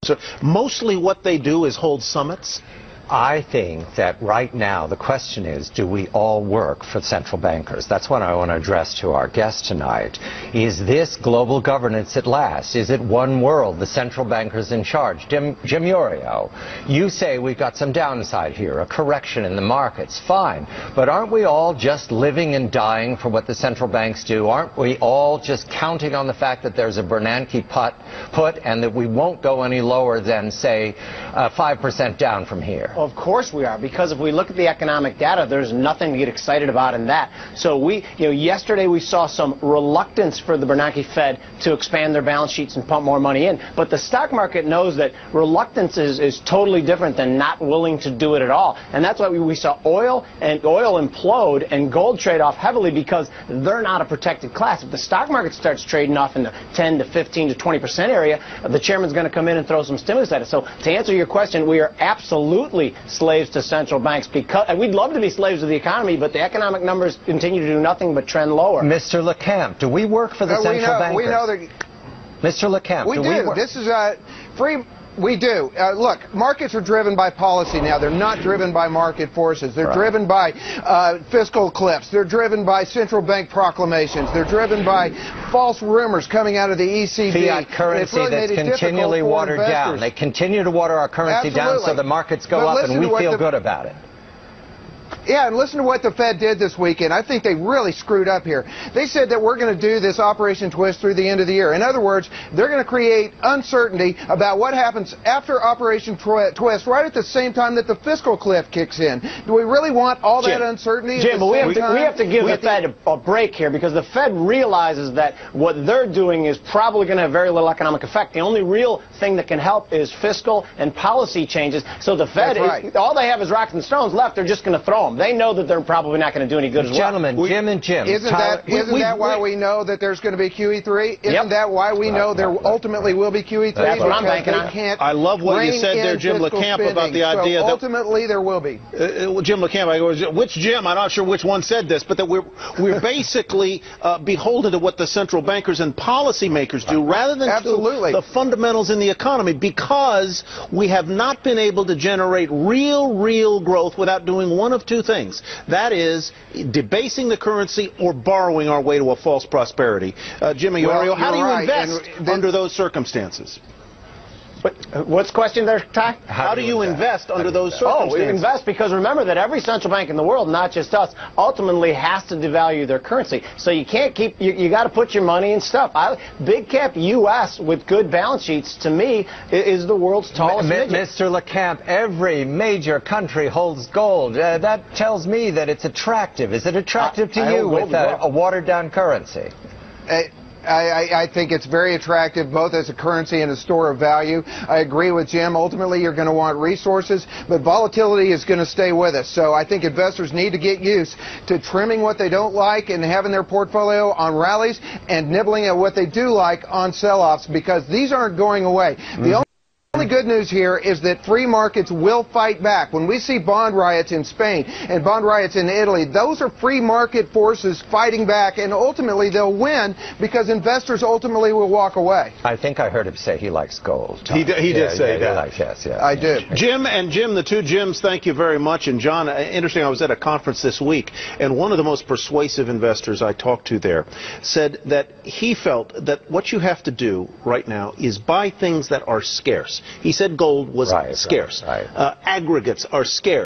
So mostly what they do is hold summits? I think that right now the question is, do we all work for central bankers? That's what I want to address to our guest tonight. Is this global governance at last? Is it one world, the central bankers in charge? Jim Iorio, you say we've got some downside here, a correction in the markets. Fine. But aren't we all just living and dying for what the central banks do? Aren't we all just counting on the fact that there's a Bernanke put and that we won't go any lower than, say, 5% down from here? Of course we are, because if we look at the economic data, there's nothing to get excited about in that. So yesterday we saw some reluctance for the Bernanke Fed to expand their balance sheets and pump more money in. But the stock market knows that reluctance is totally different than not willing to do it at all. And that's why we saw oil implode and gold trade off heavily, because they're not a protected class. If the stock market starts trading off in the 10 to 15 to 20% area, the chairman's going to come in and throw some stimulus at it. So to answer your question, we are absolutely slaves to central banks, because we'd love to be slaves of the economy, but the economic numbers continue to do nothing but trend lower. Mr. LeCamp, do we work for the central bankers? We know that. Mr. LeCamp, we do. This is free. We do. Look, markets are driven by policy now. They're not driven by market forces. They're driven by fiscal cliffs. They're driven by central bank proclamations. They're driven by false rumors coming out of the ECB. Fiat currency that's continually watered down. They continue to water our currency down so the markets go up and we feel good about it. Yeah, and listen to what the Fed did this weekend. I think they really screwed up here. They said that we're going to do this Operation Twist through the end of the year. In other words, they're going to create uncertainty about what happens after Operation Twist, right at the same time that the fiscal cliff kicks in. Do we really want all that uncertainty? Jim, but we have to give the Fed a break here, because the Fed realizes that what they're doing is probably going to have very little economic effect. The only real thing that can help is fiscal and policy changes. So the Fed, all they have is rocks and stones left. They're just going to throw them. They know that they're probably not going to do any good as well. Gentlemen, Jim and Jim. Isn't that why we know that there's going to be QE3? Isn't that why we know there ultimately will be QE3? That's what I'm banking on. I love what you said there, Jim LeCamp, about the idea that ultimately there will be. Jim LeCamp, which Jim? I'm not sure which one said this, but that we're basically beholden to what the central bankers and policymakers do, rather than to the fundamentals in the economy, because we have not been able to generate real growth without doing one of two things. That is debasing the currency or borrowing our way to a false prosperity. Jim Iorio, how do you invest under those circumstances? What's the question there, Ty? How do you invest under those circumstances? We invest because remember that every central bank in the world, not just us, ultimately has to devalue their currency. So you can't keep, you got to put your money in stuff. Big cap U.S. with good balance sheets, to me, is the world's tallest midget. Mr. LeCamp, every major country holds gold. That tells me that it's attractive. Is it attractive to you with a watered-down currency? I think it's very attractive, both as a currency and a store of value. I agree with Jim. Ultimately, you're going to want resources, but volatility is going to stay with us. So I think investors need to get used to trimming what they don't like and having their portfolio on rallies and nibbling at what they do like on sell-offs, because these aren't going away. The only good news here is that free markets will fight back. When we see bond riots in Spain and bond riots in Italy, those are free market forces fighting back, and ultimately they'll win because investors ultimately will walk away. I think I heard him say he likes gold. He did say that. Yes. I did. Jim, the two Jims, thank you very much. And John, interesting, I was at a conference this week, and one of the most persuasive investors I talked to there said that he felt that what you have to do right now is buy things that are scarce. He said gold was scarce. Aggregates are scarce.